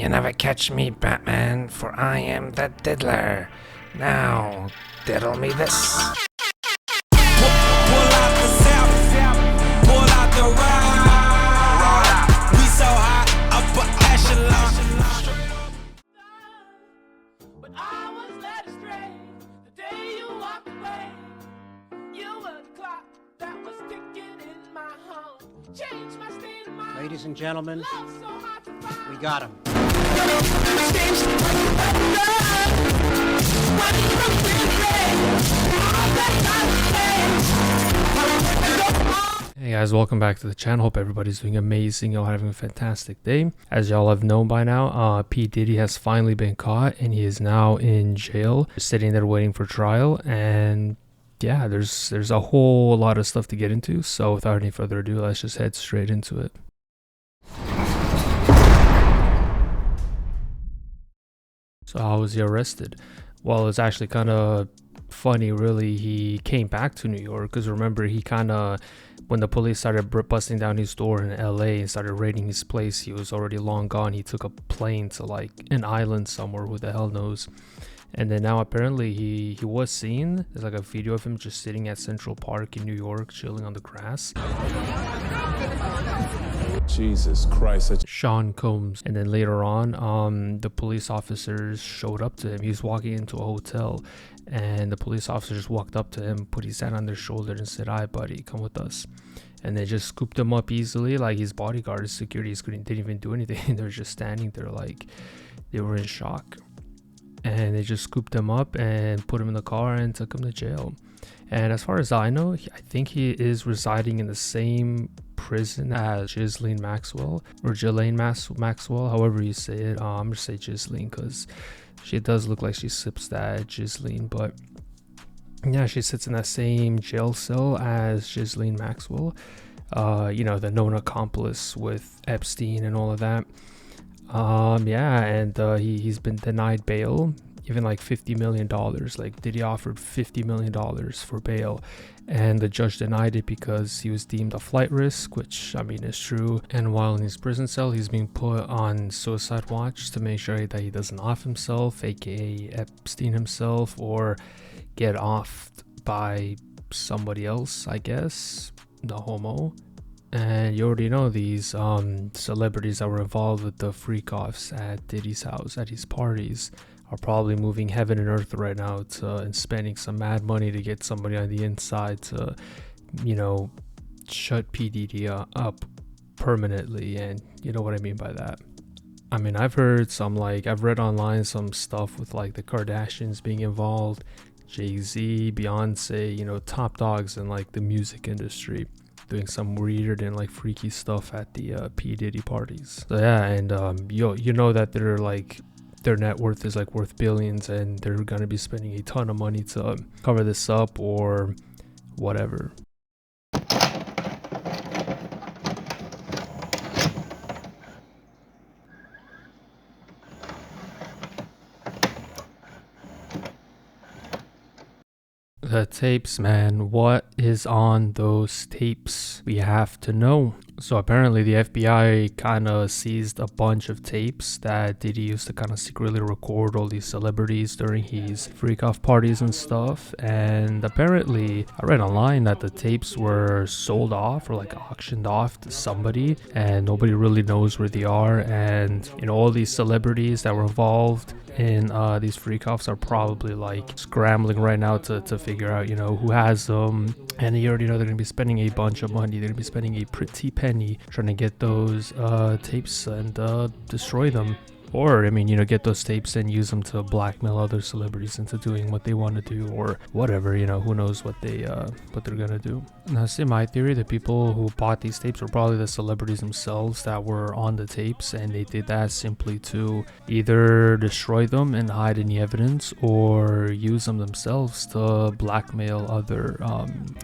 You never catch me, Batman, for I am the diddler. Now, diddle me this. Pull out the south, pull out the ride. We so high, upper echelon. But I was led astray the day you walked away. You were the clock that was ticking in my home. Changed my state of mind. Ladies and gentlemen, Love so hard to find. we got him. Hey guys, welcome back to the channel. Hope everybody's doing amazing. Y'all having a fantastic day. As y'all have known by now, P. Diddy has finally been caught and he is now in jail, sitting there waiting for trial. And yeah, there's a whole lot of stuff to get into. So without any further ado, let's just head straight into it. So how was he arrested? Well, it's actually kind of funny, really. He came back to New York because remember, he kind of, when the police started busting down his door in LA and started raiding his place, he was already long gone. He took a plane to like an island somewhere, who the hell knows. And then now apparently he was seen. There's like a video of him just sitting at Central Park in New York, chilling on the grass. Jesus Christ. Sean Combs. And then later on, the police officers showed up to him. He was walking into a hotel and the police officer just walked up to him, put his hand on their shoulder and said, "Hi buddy, come with us." And they just scooped him up easily. Like his bodyguard, his security didn't even do anything. They were just standing there like they were in shock. And they just scooped him up and put him in the car and took him to jail. And as far as I know, I think he is residing in the same prison as Ghislaine Maxwell, or Ghislaine Maxwell, however you say it. I'm gonna say Ghislaine because she does look like she sips that Ghislaine, but yeah, she sits in that same jail cell as Ghislaine Maxwell, you know, the known accomplice with Epstein and all of that. Yeah, and he's been denied bail, even like $50 million. Like Diddy offered $50 million for bail, and the judge denied it because he was deemed a flight risk, which I mean is true. And while in his prison cell, he's being put on suicide watch to make sure that he doesn't off himself, aka Epstein himself, or get offed by somebody else, I guess, the homo. And you already know these celebrities that were involved with the freak-offs at Diddy's house, at his parties, are probably moving heaven and earth right now and spending some mad money to get somebody on the inside to, you know, shut P. Diddy up permanently. And you know what I mean by that. I mean, I've heard I've read online some stuff with like the Kardashians being involved, Jay-Z, Beyonce, you know, top dogs in like the music industry, doing some weird and like freaky stuff at the P. Diddy parties. So yeah, and you know that they're like, their net worth is like worth billions, and they're gonna be spending a ton of money to cover this up or whatever. The tapes, man. What is on those tapes? We have to know. So apparently the FBI kind of seized a bunch of tapes that Diddy used to kind of secretly record all these celebrities during his freak-off parties and stuff. And apparently I read online that the tapes were sold off or like auctioned off to somebody, and nobody really knows where they are. And you know, all these celebrities that were involved in these freak-offs are probably like scrambling right now to figure out, you know, who has them. And you already know they're gonna be spending a bunch of money. They're gonna be spending a pretty penny trying to get those tapes and destroy them. Or, I mean, you know, get those tapes and use them to blackmail other celebrities into doing what they want to do or whatever, you know, who knows what they're gonna do. Now, see, my theory, the people who bought these tapes were probably the celebrities themselves that were on the tapes, and they did that simply to either destroy them and hide any evidence or use them themselves to blackmail other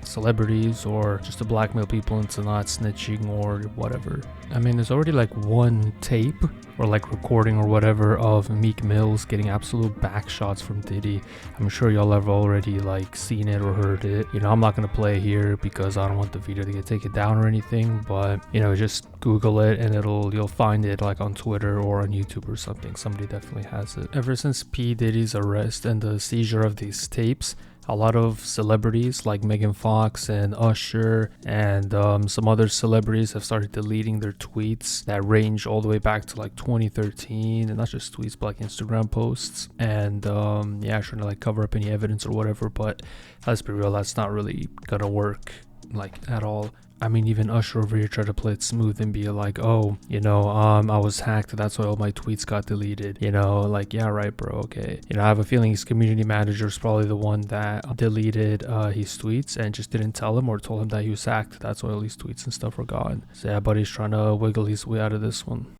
celebrities, or just to blackmail people into not snitching or whatever. I mean, there's already like one tape or like recording recording or whatever of Meek Mill's getting absolute back shots from Diddy. I'm sure y'all have already like seen it or heard it. You know, I'm not gonna play it here because I don't want the video to get taken down or anything, but you know, just Google it and you'll find it like on Twitter or on YouTube or something. Somebody definitely has it. Ever since P. Diddy's arrest and the seizure of these tapes, a lot of celebrities like Megan Fox and Usher and some other celebrities have started deleting their tweets that range all the way back to like 2013, and not just tweets but like Instagram posts, and yeah, trying to like cover up any evidence or whatever. But let's be real, that's not really gonna work like at all. I mean, even Usher over here tried to play it smooth and be like, oh, you know, I was hacked, that's why all my tweets got deleted. You know, like, yeah, right, bro, okay. You know, I have a feeling his community manager is probably the one that deleted his tweets and just didn't tell him or told him that he was hacked. That's why all these tweets and stuff were gone. So yeah, buddy's trying to wiggle his way out of this one.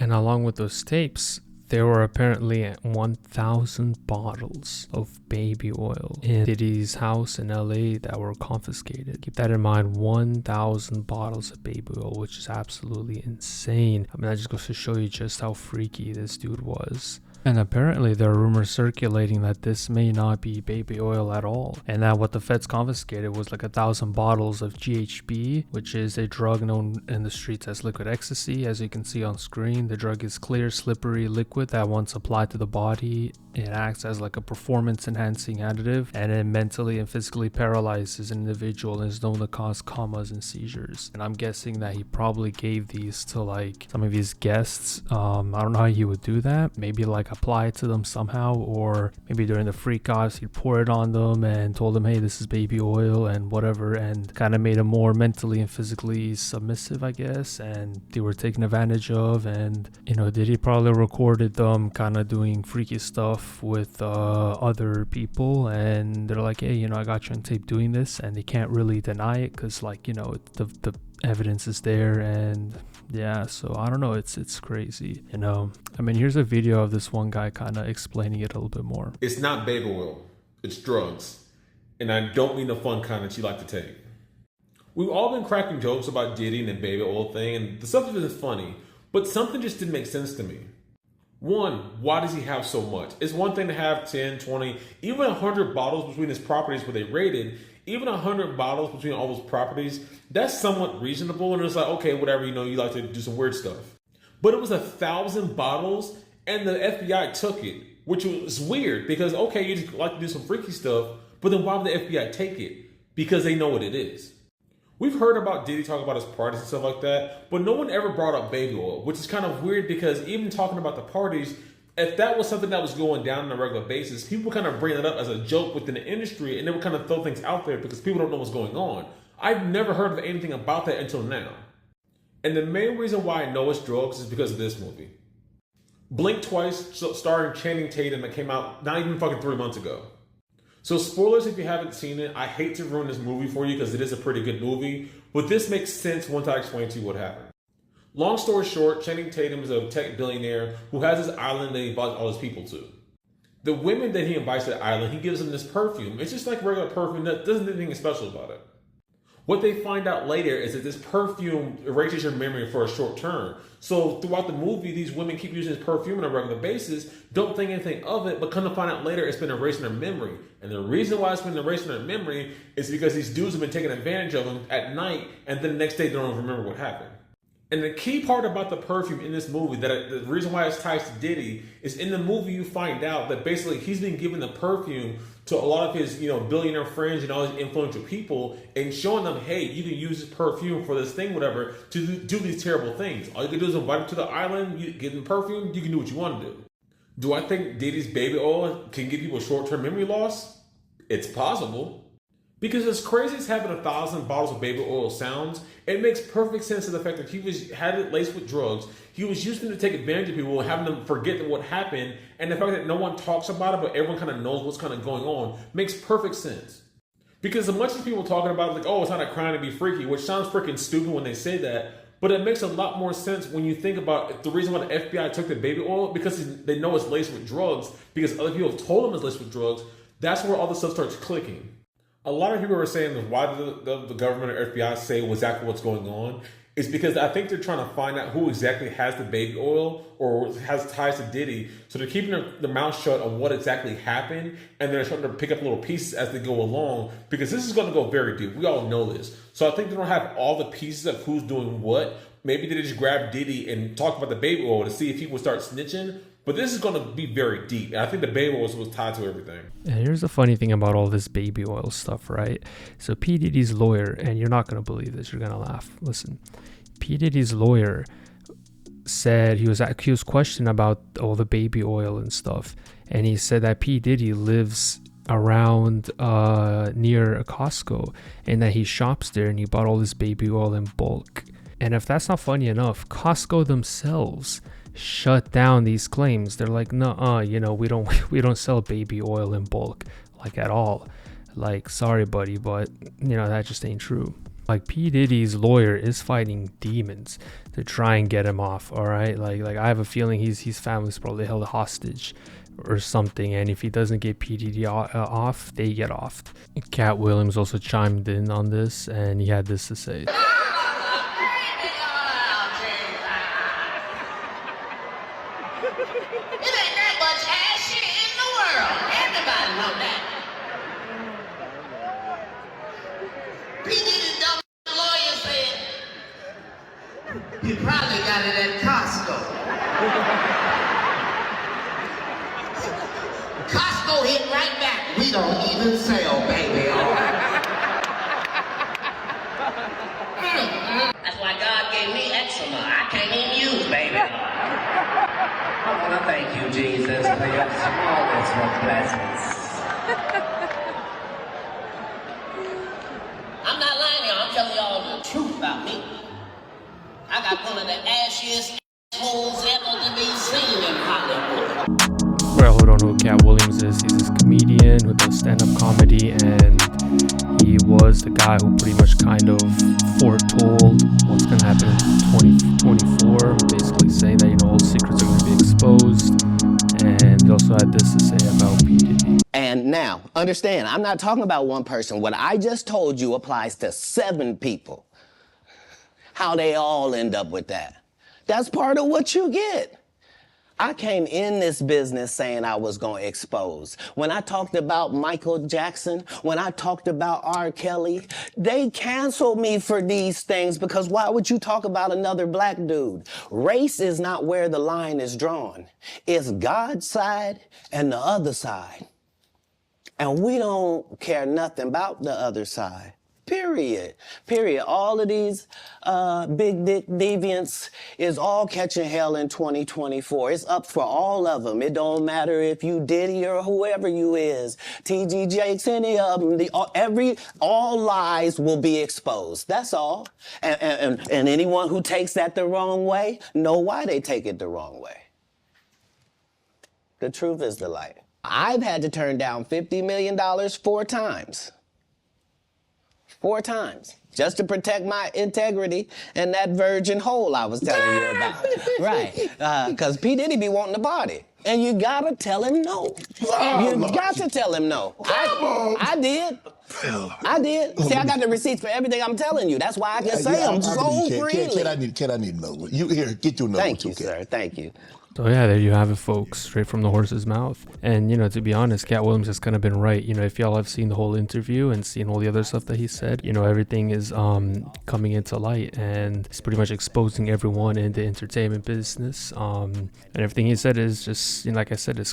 And along with those tapes, there were apparently 1,000 bottles of baby oil in Diddy's house in LA that were confiscated. Keep that in mind, 1,000 bottles of baby oil, which is absolutely insane. I mean, that just goes to show you just how freaky this dude was. And apparently there are rumors circulating that this may not be baby oil at all, and that what the feds confiscated was like 1,000 bottles of GHB, which is a drug known in the streets as liquid ecstasy. As you can see on screen, the drug is clear, slippery liquid that once applied to the body, it acts as like a performance enhancing additive, and it mentally and physically paralyzes an individual and is known to cause comas and seizures. And I'm guessing that he probably gave these to like some of his guests. I don't know how he would do that. Maybe like apply it to them somehow, or maybe during the freak offs he'd pour it on them and told them, hey, this is baby oil and whatever, and kind of made them more mentally and physically submissive, I guess, and they were taken advantage of. And you know, Diddy probably recorded them kind of doing freaky stuff with other people, and they're like, hey, you know, I got you on tape doing this, and they can't really deny it because, like, you know, the evidence is there. And yeah, so I don't know, it's crazy, you know. I mean, here's a video of this one guy kind of explaining it a little bit more. It's not baby oil, it's drugs, and I don't mean the fun kind that you like to take. We've all been cracking jokes about Diddy and the baby oil thing, and the stuff is funny, but something just didn't make sense to me. One, why does he have so much? It's one thing to have 10, 20, even 100 bottles between his properties where they raided. Even 100 bottles between all those properties, that's somewhat reasonable. And it's like, okay, whatever, you know, you like to do some weird stuff. But it was 1,000 bottles and the FBI took it, which was weird because, okay, you just like to do some freaky stuff, but then why would the FBI take it? Because they know what it is. We've heard about Diddy talk about his parties and stuff like that, but no one ever brought up baby oil, which is kind of weird because even talking about the parties, if that was something that was going down on a regular basis, people kind of bring it up as a joke within the industry and they would kind of throw things out there because people don't know what's going on. I've never heard of anything about that until now. And the main reason why I know it's drugs is because of this movie. Blink Twice, starring Channing Tatum, that came out not even fucking 3 months ago. So spoilers if you haven't seen it. I hate to ruin this movie for you because it is a pretty good movie, but this makes sense once I explain to you what happened. Long story short, Channing Tatum is a tech billionaire who has this island that he invites all his people to. The women that he invites to the island, he gives them this perfume. It's just like regular perfume that doesn't do anything special about it. What they find out later is that this perfume erases your memory for a short term. So throughout the movie, these women keep using this perfume on a regular basis, don't think anything of it, but come to find out later it's been erasing their memory. And the reason why it's been erasing their memory is because these dudes have been taking advantage of them at night, and then the next day they don't remember what happened. And the key part about the perfume in this movie, that the reason why it's tied to Diddy, is in the movie you find out that basically he's been giving the perfume to a lot of his, billionaire friends and all these influential people, and showing them, hey, you can use this perfume for this thing, whatever, to do these terrible things. All you can do is invite them to the island, you give them perfume, you can do what you want to do. Do I think Diddy's baby oil can give people short-term memory loss? It's possible. Because as crazy as having 1,000 bottles of baby oil sounds, it makes perfect sense to the fact that he had it laced with drugs. He was using it to take advantage of people, having them forget what happened, and the fact that no one talks about it, but everyone kind of knows what's kind of going on, makes perfect sense. Because as much as people talking about it, like, oh, it's not a crime to be freaky, which sounds freaking stupid when they say that, But it makes a lot more sense when you think about the reason why the FBI took the baby oil, because they know it's laced with drugs, because other people have told them it's laced with drugs. That's where all the stuff starts clicking. A lot of people are saying, why did the government or FBI say exactly what's going on? It's because I think they're trying to find out who exactly has the baby oil or has ties to Diddy. So they're keeping their mouth shut on what exactly happened, and they're starting to pick up little pieces as they go along, because this is going to go very deep. We all know this. So I think they don't have all the pieces of who's doing what. Maybe they just grab Diddy and talk about the baby oil to see if he would start snitching. But this is going to be very deep. And I think the baby oil was tied to everything. And here's the funny thing about all this baby oil stuff, right? So P. Diddy's lawyer, and you're not going to believe this, you're going to laugh. Listen, P. Diddy's lawyer said he was questioned about all the baby oil and stuff. And he said that P. Diddy lives around near a Costco, and that he shops there and he bought all this baby oil in bulk. And if that's not funny enough, Costco themselves shut down these claims. They're like, no, we don't sell baby oil in bulk, like, at all. Like, sorry, buddy, but that just ain't true. Like, P. Diddy's lawyer is fighting demons to try and get him off. All right, like I have a feeling his family's probably held hostage or something, and if he doesn't get P. Diddy off, they get off. Cat Williams also chimed in on this, and he had this to say. It ain't that much ass shit in the world. Everybody know that. P. Diddy's dumb lawyer said you probably got it at Costco. Costco hit right back. We don't even sell baby oil. That's why God gave me eczema. I can't even use baby oil. I want to thank you, Jesus, for your smallest of blessings. I'm not lying to y'all. I'm telling y'all the truth about me. I got one of the ashiest assholes ever to be seen in Hollywood. For who don't know who Cat Williams is, he's this comedian who does stand-up comedy, and he was the guy who pretty much kind of foretold what's going to happen in 2024, basically saying that, all secrets are going to be exposed. And he also had this to say about P. Diddy. And now, understand, I'm not talking about one person. What I just told you applies to 7 people. How they all end up with that. That's part of what you get. I came in this business saying I was going to expose. When I talked about Michael Jackson, when I talked about R. Kelly, they canceled me for these things, because why would you talk about another black dude? Race is not where the line is drawn. It's God's side and the other side. And we don't care nothing about the other side. Period. All of these big dick deviants is all catching hell in 2024. It's up for all of them. It don't matter if you Diddy or whoever you is. TG Jakes, any of them. All lies will be exposed. That's all. And anyone who takes that the wrong way, know why they take it the wrong way. The truth is the light. I've had to turn down $50 million 4 times. 4 times, just to protect my integrity and that virgin hole I was telling you about. Right, because P. Diddy be wanting to party. And you gotta tell him no. You got to tell him no. I did. I did. See, I got the receipts for everything I'm telling you. That's why I can say them so freely. Can I need to know? You here, get your number. Thank you, sir. Thank you. So yeah, there you have it, folks, straight from the horse's mouth. And to be honest, Cat Williams has kind of been right. If y'all have seen the whole interview and seen all the other stuff that he said, everything is coming into light, and it's pretty much exposing everyone in the entertainment business. And everything he said is just, like I said, it's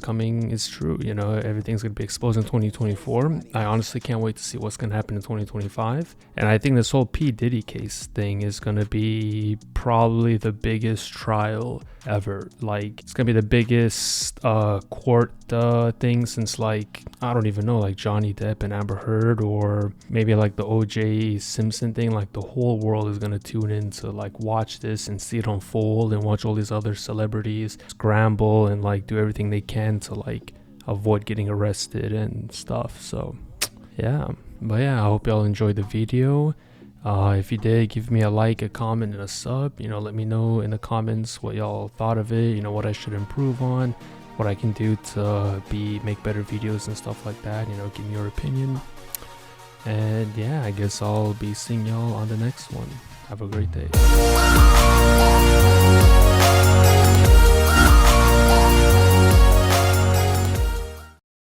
true. Everything's gonna be exposed in 2024. I honestly can't wait to see what's gonna happen in 2025. And I think this whole P. Diddy case thing is gonna be probably the biggest trial ever. Like, it's gonna be the biggest court thing since, like, I don't even know, like Johnny Depp and Amber Heard, or maybe like the O.J. Simpson thing. Like, the whole world is gonna tune in to like watch this and see it unfold, and watch all these other celebrities scramble and like do everything they can to like avoid getting arrested and stuff. So yeah, but yeah, I hope y'all enjoyed the video. If you did, give me a like, a comment, and a sub. You know, let me know in the comments what y'all thought of it. You know, what I should improve on, what I can do to make better videos and stuff like that. You know, give me your opinion. And yeah, I guess I'll be seeing y'all on the next one. Have a great day.